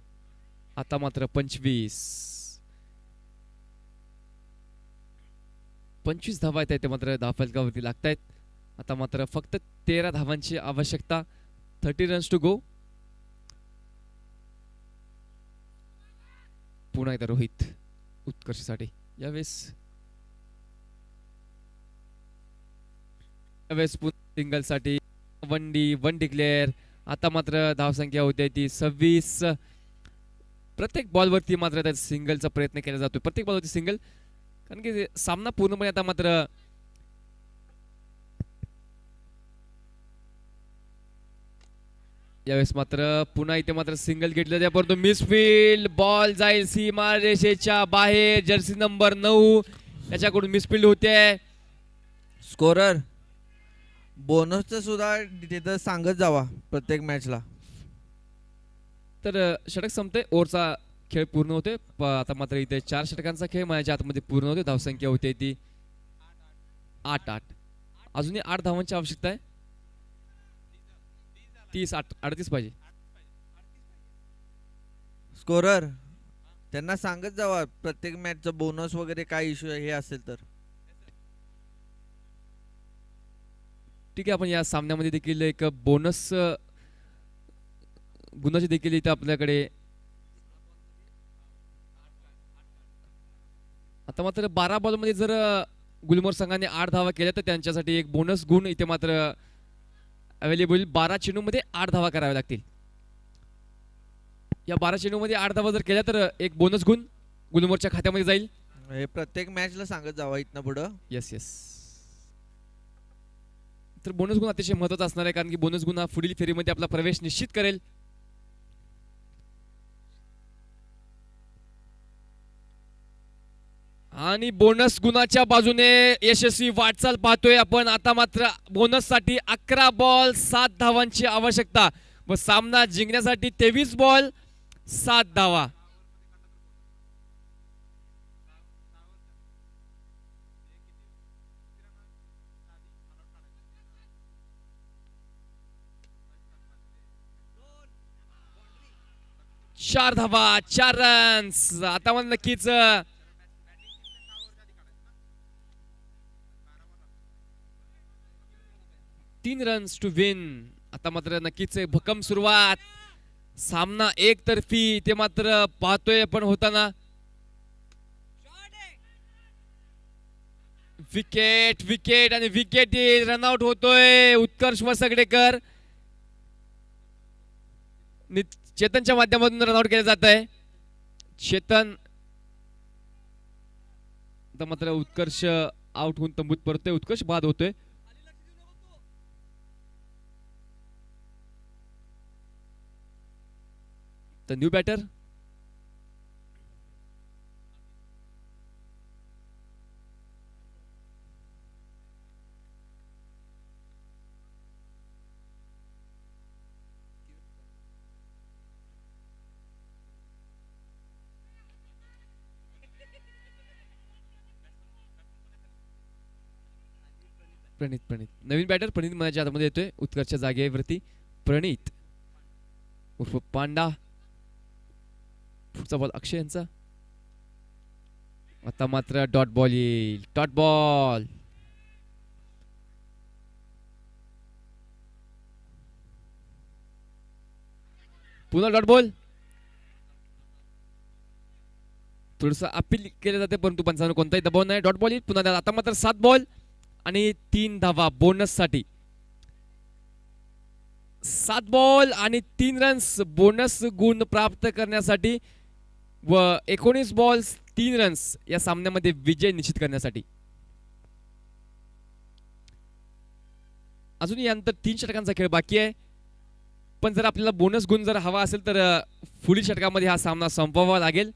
आता मात्र 25 धावा आहेत ते मात्र धावफलकावरती लागतायत. आता मात्र फक्त 13 धावांची आवश्यकता. 30 रन्स टू गो. पुन्हा एकदा रोहित उत्कर्षसाठी. यावेळेस सिंगल साठी 1 डिक्लेअर. आता मात्र धावसंख्या होते ती 26. प्रत्येक बॉलवरती मात्र त्या सिंगलचा प्रयत्न केला जातो. प्रत्येक बॉलवरती सिंगल, कारण की सामना पूर्णपणे आता मात्र यावेळेस मात्र पुन्हा इथे मात्र सिंगल घेतलं जाते, परंतु मिसफील्ड. बॉल जाईल सीमा रेषेच्या बाहेर. जर्सी नंबर 9 याच्याकडून मिसफील्ड होते.
स्कोरर बोनसचं सुद्धा तिथं सांगत जावा प्रत्येक मॅचला.
तर षटक संपते. ओव्हरचा खेळ पूर्ण होते. आता मात्र इथे 4 षटकांचा खेळ माझ्या आतमध्ये पूर्ण होते. धावसंख्या होते ती 8. अजूनही 8 धावांची आवश्यकता आहे. 38 पाहिजे.
स्कोरर त्यांना सांगत जावा प्रत्येक मॅचचं बोनस वगैरे काय इश्यू हे असेल तर.
ठीक आहे, आपण या सामन्यामध्ये देखील एक बोनस गुणाची देखील इथे आपल्याकडे. आता मात्र 12 बॉलमध्ये जर गुलमोहर संघाने 8 धावा केल्या तर त्यांच्यासाठी एक बोनस गुण इथे मात्र अवेलेबल. 12 चेंडूमध्ये 8 धावा कराव्या लागतील. या 12 चेंडूमध्ये 8 धावा जर केल्या तर एक बोनस गुण गुलमोहरच्या खात्यामध्ये जाईल.
हे प्रत्येक मॅचला सांगत जावा इथनं पुढं.
येस. तर बोनस गुण अतिशय महत्त्वाचा असणार आहे, कारण की बोनस गुण हा पुढील फेरीमध्ये आपला प्रवेश निश्चित करेल. आणि बोनस गुणाच्या बाजूने यशस्वी वाटचाल पाहतोय आपण. आता मात्र बोनस साठी 11 बॉल 7 धावांची आवश्यकता व सामना जिंकण्यासाठी 23 बॉल 7 धावा. चार धावा 4 रन्स. आता मला नक्कीच 3 रन्स टू विन. आता मात्र नक्कीच भक्कम सुरुवात. सामना एकतर्फी ते मात्र पाहतोय आपण होताना. विकेट विकेट आणि विकेट रनआउट होतोय. उत्कर्ष वसगडेकर चेतनच्या माध्यमातून रनआउट केलं जात आहे. चेतन आता मात्र उत्कर्ष आउट होऊन तंबूत परतोय. उत्कर्ष बाद होतोय. The new batter. प्रणित नवीन बॅटर प्रणित मनाच्या हातामध्ये येतोय. उत्कर्षच्या जागेवरती प्रणित उर्फ पांडा. पुढचा बॉल अक्षय यांचा. आता मात्र डॉट बॉल येईल. Dot ball. पुन्हा डॉट बॉल. थोडस अपील केलं जाते परंतु पंचांना कोणताही दबाव नाही. डॉट बॉल येईल पुन्हा. आता मात्र 7 बॉल आणि 3 धावा बोनस साठी. 7 बॉल आणि 3 रन्स बोनस गुण प्राप्त करण्यासाठी व 19 बॉल्स 3 रन्स या सामन्यामध्ये विजय निश्चित करण्यासाठी. अजून यानंतर 3 षटकांचा खेळ बाकी आहे. पण जर आपल्याला बोनस गुण जर हवा असेल तर पुढील षटकामध्ये हा सामना संपवावा लागेल.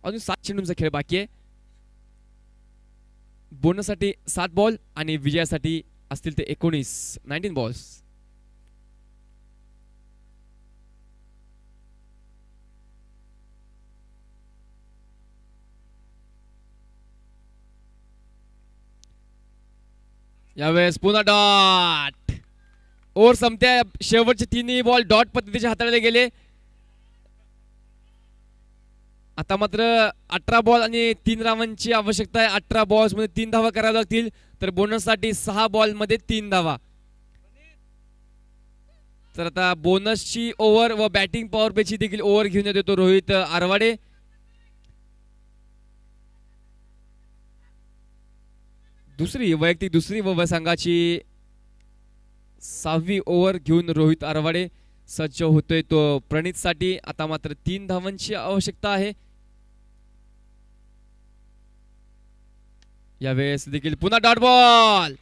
अजून 7 चेंडूंचा खेळ बाकी आहे. बोनससाठी 7 बॉल आणि विजयासाठी असतील ते 19 बॉल्स. यावेळेस पुन्हा डॉट. ओव्हर संपत्या. शेवटचे 3 बॉल डॉट पद्धतीचे हाताळले गेले. आता मात्र 18 बॉल आणि 3 धावांची आवश्यकता आहे. 18 बॉल्स मध्ये 3 धावा कराव्या लागतील. तर बोनस साठी 6 बॉल मध्ये 3 धावा. तर आता बोनसची ओव्हर व बॅटिंग पॉवर प्लेची देखील ओव्हर घेऊन येतो रोहित आरवाडे. वैयक्तिक दुसरी व संघाची 6वी ओव्हर घेऊन रोहित आरवाडे सज्ज होतोय तो प्रणित साठी. आता मात्र 3 धावांची आवश्यकता आहे. यावेळेस देखील पुन्हा डॉट बॉल.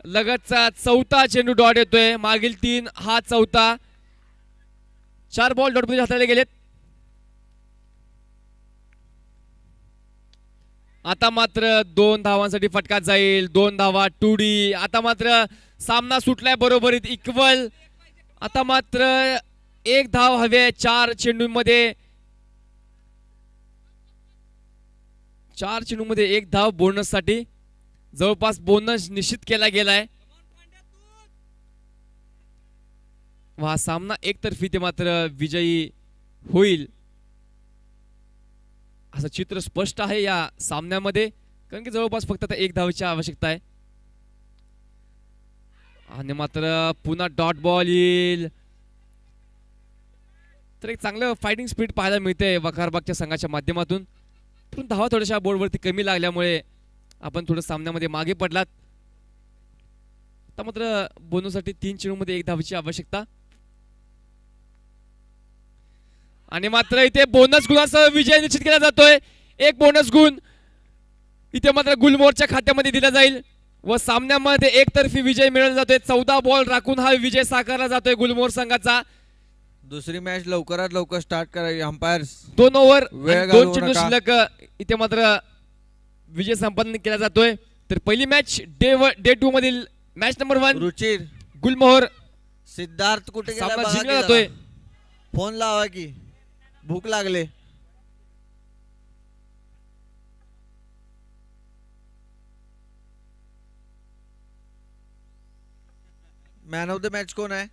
लगतचा 4था चेंडू डॉट येतोय. मागील 3 हा 4था. 4 बॉल डॉट मध्ये हाताळले गेलेत. आता मात्र 2 धावांसाठी फटका जाईल. 2 धावा 2D. आता मात्र सामना सुटलाय बरोबरीत इक्वल. आता मात्र 1 धाव हवे 4 चेंडूंमध्ये. 4 चेंडूंमध्ये 1 धाव बोनस साठी. जवळपास बोनस निश्चित केला गेलाय. हा सामना एकतर्फी ते मात्र विजयी होईल असं चित्र स्पष्ट आहे या सामन्यामध्ये, कारण की जवळपास फक्त आता 1 धावेची आवश्यकता आहे. आणि मात्र पुन्हा डॉट बॉल येईल. तर एक चांगलं फायटिंग स्पीड पाहायला मिळते वखारबागच्या संघाच्या माध्यमातून. पण धावा थोड्याशा बोर्डवरती कमी लागल्यामुळे आपण थोडं सामन्यामध्ये मागे पडलात. आता मात्र बोनससाठी 3 चेंडूंमध्ये 1 धावेची आवश्यकता. आणि मात्र इथे बोनस गुणासह विजय निश्चित केला जातोय. 1 बोनस गुण इथे मात्र गुलमोहरच्या खात्यामध्ये दिला जाईल. व सामन्यामध्ये एकतर्फी विजय मिळवला जातोय. 14 बॉल राखून हा विजय साकारला जातोय गुलमोहर संघाचा.
दुसरी मॅच लवकरात लवकर स्टार्ट करावी अंपायर्स.
2 ओव्हर
वेळ
2
घालवू
चेंडू
नका.
शिल्लक इथे मात्र विजय संपादन केला जातोय. तर पहिली मॅच डे 2 मधील मॅच नंबर 1
रुचिर
गुलमोहर
सिद्धार्थ कुठे गेला
सामना
बघा
जिंकला
की
जातोय.
जरा. फोन लावा की भूक लागले. मॅन ऑफ द मॅच कोण आहे?